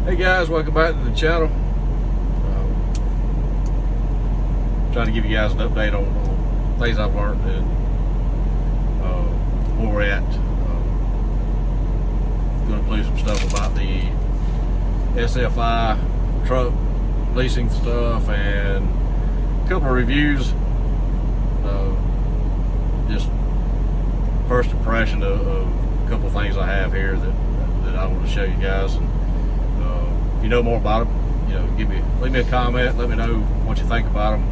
Hey guys, welcome back to the channel. Trying to give you guys an update on things I've learned and where we're at. Going to play some stuff about the SFI truck leasing stuff and a couple of reviews. Just first impression of a couple of things I have here that I want to show you guys. And if you know more about them, leave me a comment. Let me know what you think about them.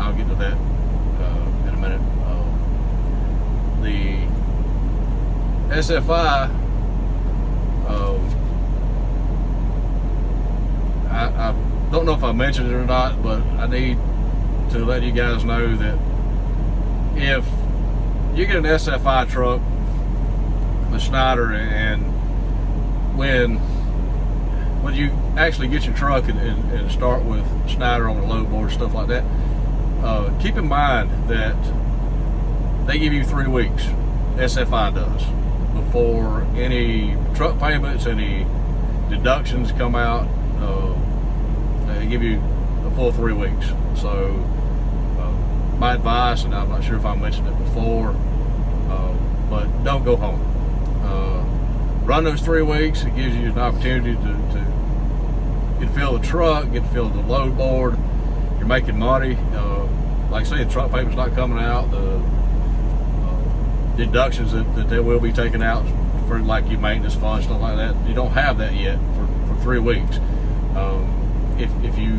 I'll get to that in a minute. The SFI, I don't know if I mentioned it or not, but I need to let you guys know that if you get an SFI truck, the Schneider, and when you actually get your truck and start with Schneider on the load board, stuff like that, keep in mind that they give you 3 weeks, SFI does, before any truck payments, any deductions come out. They give you the full 3 weeks. So my advice, and I'm not sure if I mentioned it before, but don't go home. Run those 3 weeks. It gives you an opportunity to get to feel the truck, get to feel the load board. You're making money. Like I say, the truck payment's not coming out. The deductions that they will be taken out for like your maintenance fund, stuff like that, you don't have that yet for 3 weeks. If you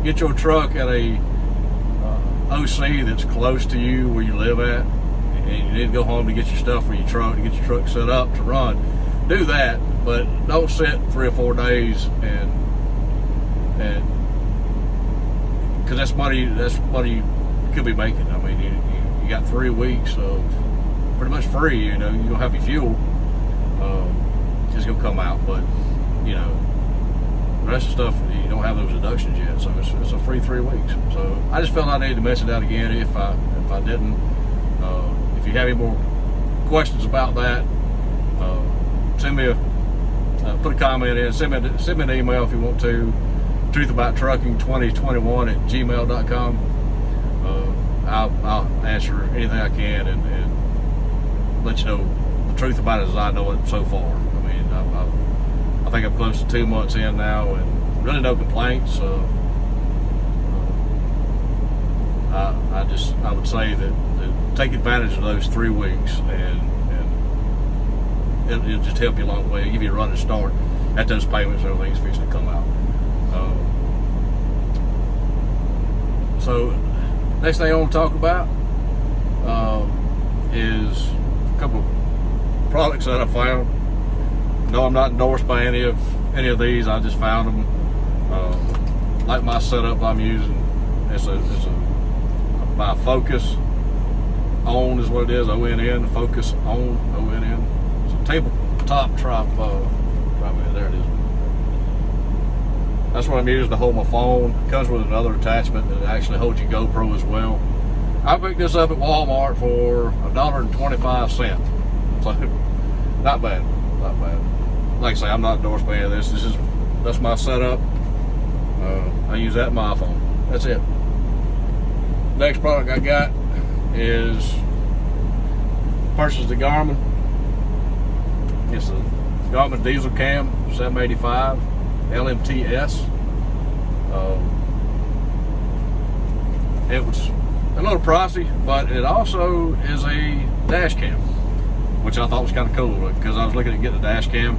get your truck at a OC that's close to you where you live at, and you need to go home to get your stuff for your truck, to get your truck set up to run, do that, but don't sit 3 or 4 days and because that's money you could be making. I mean, you got 3 weeks of pretty much free. You don't have your fuel, just gonna come out, but the rest of the stuff, you don't have those deductions yet, so it's a free 3 weeks. So I just felt I needed to mention that again if I didn't. If you have any more questions about that, send me put a comment in, send me an email if you want to, truthabouttrucking2021@gmail.com. I'll answer anything I can and let you know the truth about it as I know it so far. I mean, I think I'm close to 2 months in now, and really no complaints. I would say that take advantage of those 3 weeks, and it'll just help you along the way. It'll give you a running start at those payments. Everything's fixing to come out. So next thing I want to talk about is a couple of products that I found. No, I'm not endorsed by any of these. I just found them. Like my setup I'm using, it's a by Focus On is what it is. ONN, Focus On, ONN. It's a tabletop tripod. There it is. That's what I'm using to hold my phone. It comes with another attachment that actually holds your GoPro as well. I picked this up at Walmart for $1.25. So not bad, not bad. Like I say, I'm not endorsed by any of this. That's my setup. I use that in my iPhone. That's it. Next product I got is purchased the Garmin. It's a Garmin Diesel Cam 785 LMTS. It was a little pricey, but it also is a dash cam, which I thought was kind of cool because I was looking at getting a dash cam.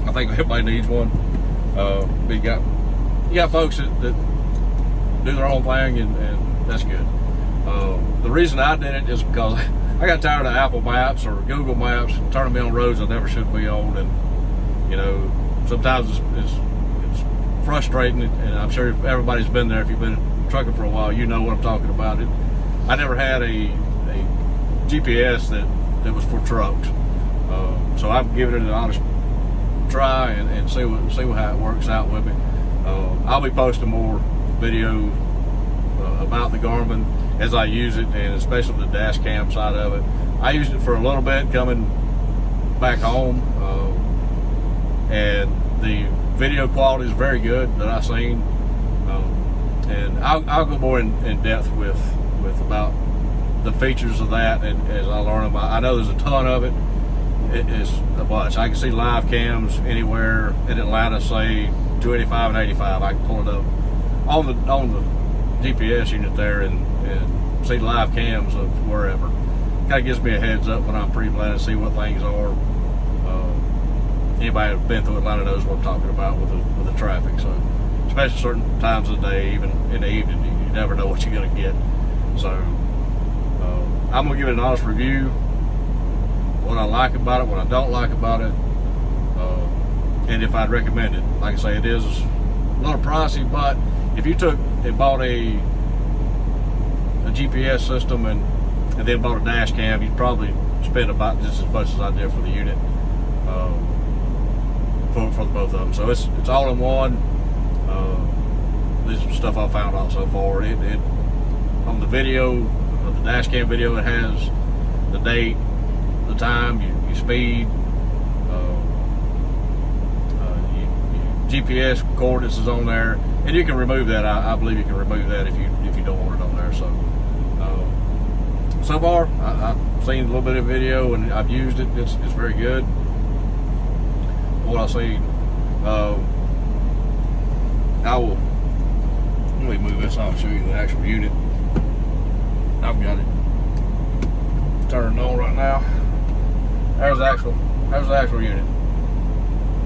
I think everybody needs one. But you got folks that do their own thing, and that's good. The reason I did it is because I got tired of Apple Maps or Google Maps turning me on roads I never should be on, and sometimes it's frustrating, and I'm sure everybody's been there. If you've been trucking for a while, you know what I'm talking about. I never had a GPS that was for trucks, so I'm giving it an honest try and see how it works out with me. I'll be posting more video about the Garmin as I use it, and especially the dash cam side of it. I used it for a little bit coming back home, and The video quality is very good that I've seen, and I'll go more in depth with about the features of that, and as I learn them. I know there's a ton of it. It is a bunch. I can see live cams anywhere in Atlanta, say 285 and 85. I can pull it up on the GPS unit there and see live cams of wherever. Kind of gives me a heads up when I'm pre-planning to see what things are. Anybody who's been through Atlanta knows what I'm talking about with the traffic. So, especially certain times of the day, even in the evening, you never know what you're going to get. So, I'm going to give it an honest review. What I like about it, what I don't like about it, and if I'd recommend it. Like I say, it is a little pricey, but if you took and bought a GPS system and then bought a dash cam, you'd probably spend about just as much as I did for the unit, for the both of them. So it's all in one. This is stuff I found out so far. It on the video, the dash cam video, it has the date, the time, your speed, GPS coordinates is on there, and you can remove that. I believe you can remove that if you don't want it on there. So far I've seen a little bit of video and I've used it. It's very good. What I see, I will. Let me move this. I'll show you the actual unit. I've got it turned on right now. There's the actual unit.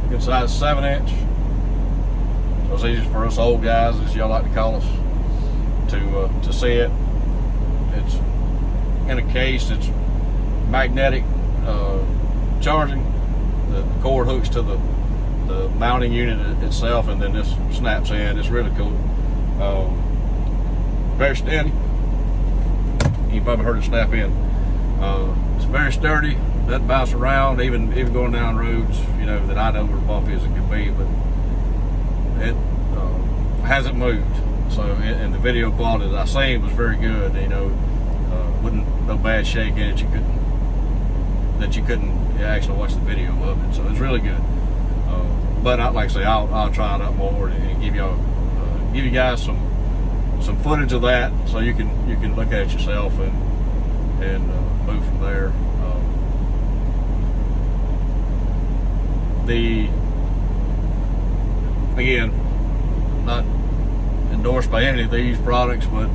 Good size, 7-inch. So it's easy for us old guys, as y'all like to call us, to see it. It's in a case. It's magnetic charging. The cord hooks to the mounting unit itself, and then this snaps in. It's really cool. Very steady. You probably heard it snap in. It's very sturdy. Doesn't bounce around, even going down roads, that I know where bumpy as it can be, but it hasn't moved. So, and the video quality that I seen was very good. Wasn't no bad shake in it. You couldn't actually watch the video of it. So it's really good. But like I say, I'll try it out more and give you guys some footage of that, so you can look at it yourself and move from there. Again, not endorsed by any of these products, but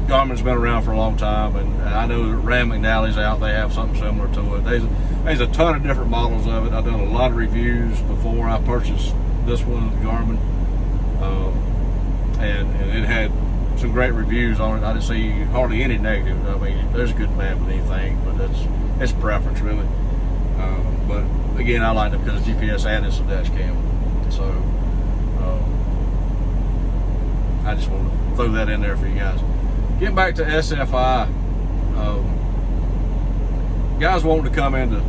Garmin's been around for a long time, and I know that Rand McNally's out. They have something similar to it. There's a ton of different models of it. I've done a lot of reviews before I purchased this one, the Garmin, and it had some great reviews on it. I didn't see hardly any negative. I mean, there's good and bad with anything, but it's preference really. But again, I like it because it's GPS and it's a dash cam. So I just want to throw that in there for you guys. Getting back to SFI, guys wanting to come into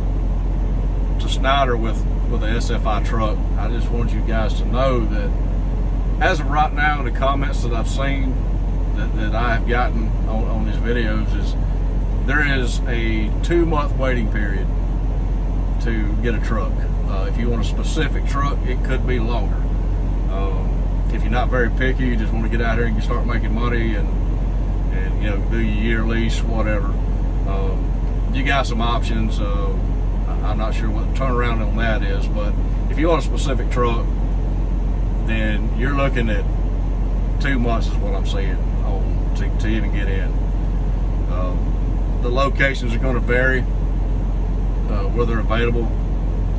Schneider with an SFI truck, I just want you guys to know that as of right now, in the comments that I've seen that I have gotten on these videos, is there is a 2-month waiting period to get a truck. If you want a specific truck, it could be longer. If you're not very picky, you just want to get out here and start making money and do your year lease, whatever. You got some options. I'm not sure what the turnaround on that is, but if you want a specific truck, then you're looking at 2 months is what I'm seeing to even get in. The locations are going to vary where they're available.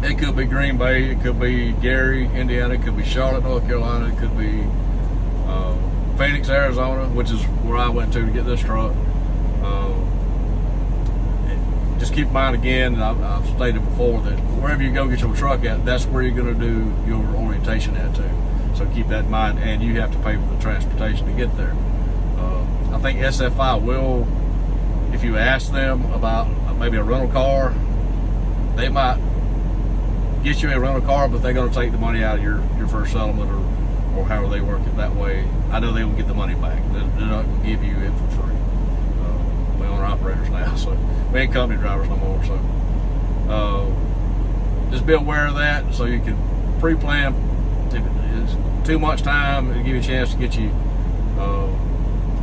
It could be Green Bay, it could be Gary, Indiana, it could be Charlotte, North Carolina, it could be Phoenix, Arizona, which is where I went to get this truck. Just keep in mind again, and I've stated before, that wherever you go get your truck at, that's where you're going to do your orientation at too. So keep that in mind, and you have to pay for the transportation to get there. I think SFI will, if you ask them about maybe a rental car, they might get you a rental car, but they're going to take the money out of your first settlement or however they work it that way. I know they will get the money back. They're not going to give you it for free. We own operators now, so we ain't company drivers no more. So just be aware of that, so you can pre-plan. If it is too much time, it'll give you a chance to get you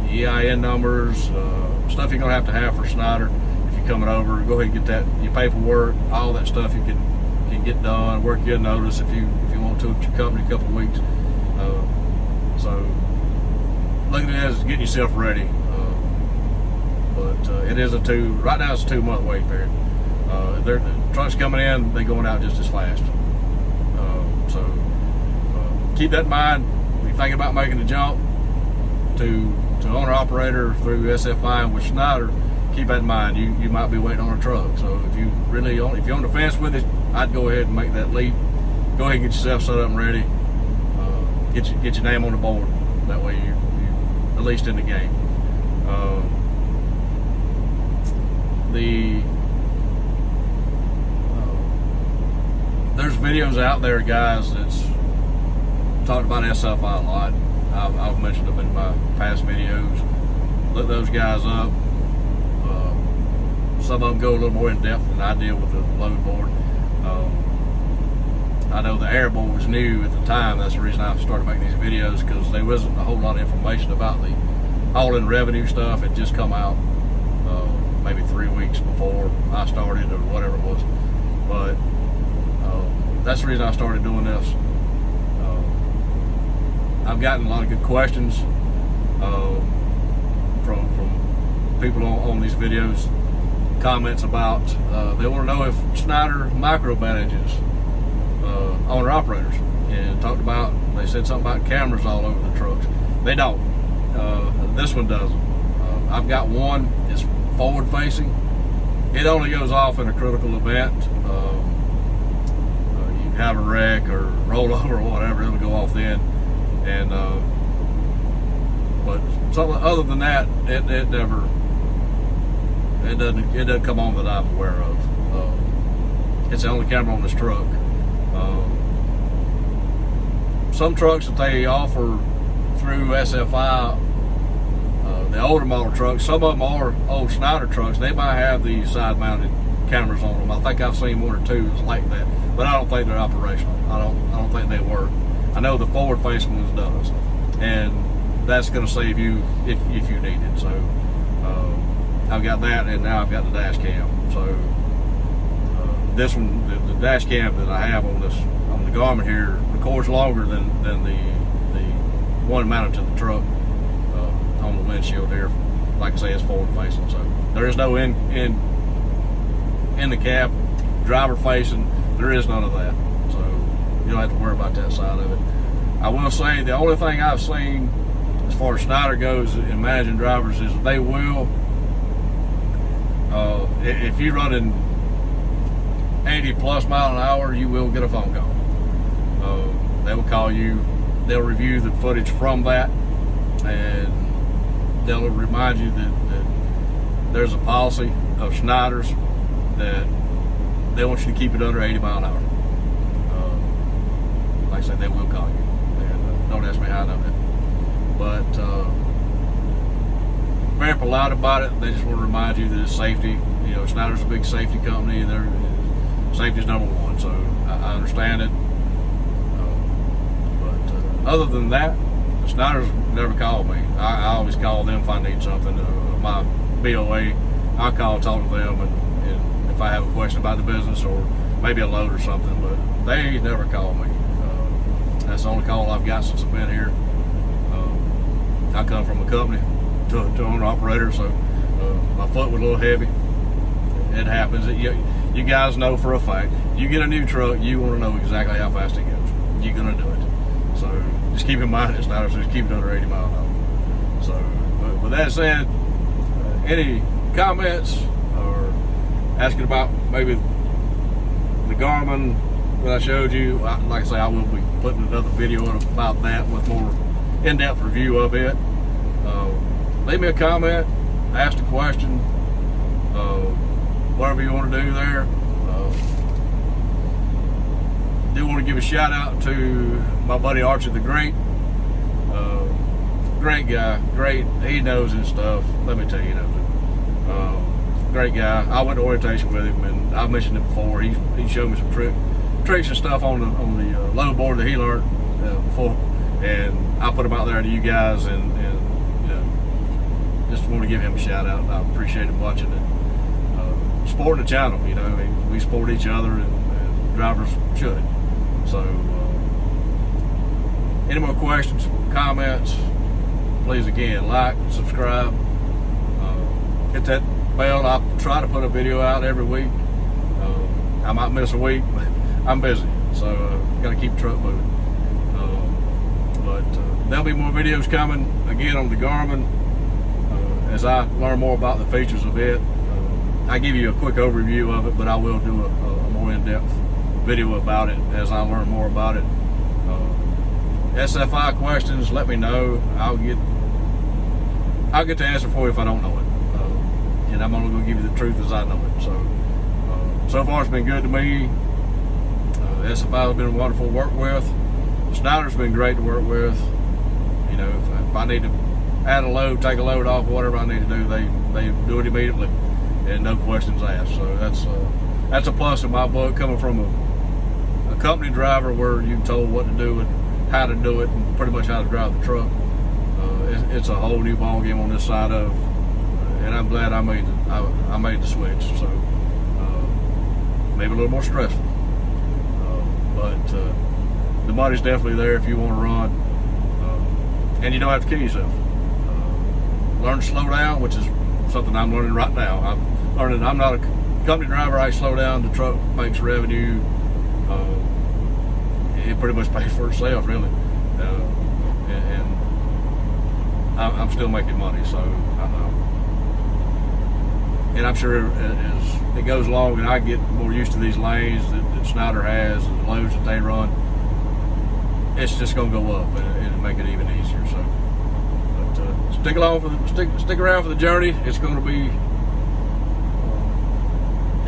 EIN numbers, stuff you're gonna have to have for Schneider if you're coming over. Go ahead and get that, your paperwork, all that stuff you can get done. Work your notice if you want to at your company a couple of weeks. So look at it as getting yourself ready. But it is right now it's a 2-month wait period. The trucks coming in, they're going out just as fast. So keep that in mind when you're thinking about making the jump to owner operator through SFI and with Schneider. Keep that in mind. You might be waiting on a truck. So if you're on the fence with it, I'd go ahead and make that leap. Go ahead and get yourself set up and ready. Get your name on the board. That way you're at least in the game. There's videos out there, guys, that's talked about SFI a lot. I've mentioned them in my past videos. Look those guys up. Some of them go a little more in depth than I did with the load board. I know the airboard was new at the time. That's the reason I started making these videos, because there wasn't a whole lot of information about the all-in revenue stuff. It just come out maybe 3 weeks before I started or whatever it was. But that's the reason I started doing this. I've gotten a lot of good questions from people on these videos, comments about they want to know if Schneider micromanages owner operators, and they said something about cameras all over the trucks. They don't. This one doesn't. I've got one. It's forward facing. It only goes off in a critical event. You have a wreck or roll over or whatever, it'll go off then. And but something other than that, it doesn't come on that I'm aware of. It's the only camera on this truck. Some trucks that they offer through SFI, the older model trucks, some of them are old Schneider trucks. They might have these side-mounted cameras on them. I think I've seen 1 or 2 that's like that, but I don't think they're operational. I don't think they work. I know the forward-facing ones does, and that's going to save you if you need it. So I've got that, and now I've got the dash cam. So this one, the dash cam that I have on the Garmin here, records longer than the one mounted to the truck on the windshield here. Like I say, it's forward-facing, so there is no in the cab, driver-facing. There is none of that. So you don't have to worry about that side of it. I will say the only thing I've seen as far as Schneider goes in managing drivers is they will, if you're running 80 plus mile an hour, you will get a phone call. They will call you, they'll review the footage from that, and they'll remind you that there's a policy of Schneider's that they want you to keep it under 80 mile an hour. Like I said, they will call you. And don't ask me how I know that. But very polite about it. They just want to remind you that it's safety. You know, Schneider's a big safety company. Safety's #1, so I understand it. But other than that, Schneider's never called me. I always call them if I need something. My BOA, I call, talk to them, and if I have a question about the business or maybe a load or something, but they never call me. That's the only call I've got since I've been here. I come from a company to owner operator, so my foot was a little heavy. It happens. You guys know for a fact, you get a new truck, you want to know exactly how fast it goes. You're going to do it. So just keep in mind it's not, so just keep it under 80 miles an hour. So with that said, any comments or asking about maybe the Garmin that I showed you, like I say, I will be putting another video about that with more in-depth review of it. Leave me a comment, ask a question, whatever you want to do there. Do want to give a shout out to my buddy Archie the Great. Great guy, great. He knows his stuff. Let me tell you, he knows it. Great guy. I went to orientation with him, and I've mentioned it before. He showed me some tricks and stuff on the load board that he learned before, and I put them out there to you guys, and you know, just want to give him a shout out. I appreciate him watching it, supporting the channel. You know, I mean, we support each other, and drivers should. So, any more questions, comments? Please again like, subscribe, hit that bell. I try to put a video out every week. I might miss a week, but I'm busy, so got to keep the truck moving. But there'll be more videos coming again on the Garmin as I learn more about the features of it. I give you a quick overview of it, but I will do a more in-depth video about it as I learn more about it. SFI questions, let me know. I'll get the answer for you if I don't know it, and I'm only going to give you the truth as I know it. So far it's been good to me. SFI has been wonderful to work with. Schneider's been great to work with. You know, if I need to add a load, take a load off, whatever I need to do, they do it immediately and no questions asked. So that's a plus in my book, coming from a company driver where you're told what to do and how to do it and pretty much how to drive the truck. It's a whole new ball game on this side of, and I'm glad I made the switch. So maybe a little more stressful, but the money's definitely there if you want to run, and you don't have to kill yourself. Learn to slow down, which is something I'm learning right now. I'm learning I'm not a company driver. I slow down. The truck makes revenue. It pretty much pays for itself, really, and I'm still making money. So, and I'm sure as it goes along and I get more used to these lanes that Schneider has and the loads that they run, it's just going to go up and make it even easier. So, but stick around for the journey. It's going to be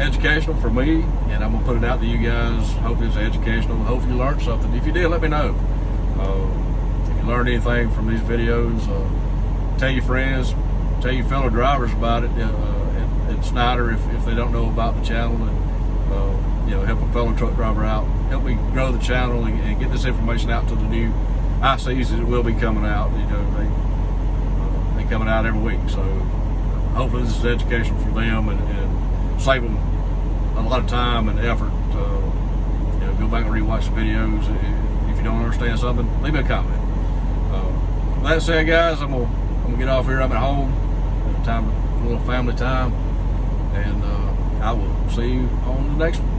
educational for me, and I'm going to put it out to you guys. Hope it's educational. Hope you learned something. If you did, let me know. If you learned anything from these videos, tell your friends, tell your fellow drivers about it at Schneider if they don't know about the channel, and you know, help a fellow truck driver out. Help me grow the channel and get this information out to the new ICs that will be coming out. You know, they coming out every week, so hopefully this is education for them and save them a lot of time and effort. You know, go back and rewatch the videos. If you don't understand something, leave me a comment. With that said, guys, I'm gonna get off here. I'm at home. A little family time, and I will see you on the next one.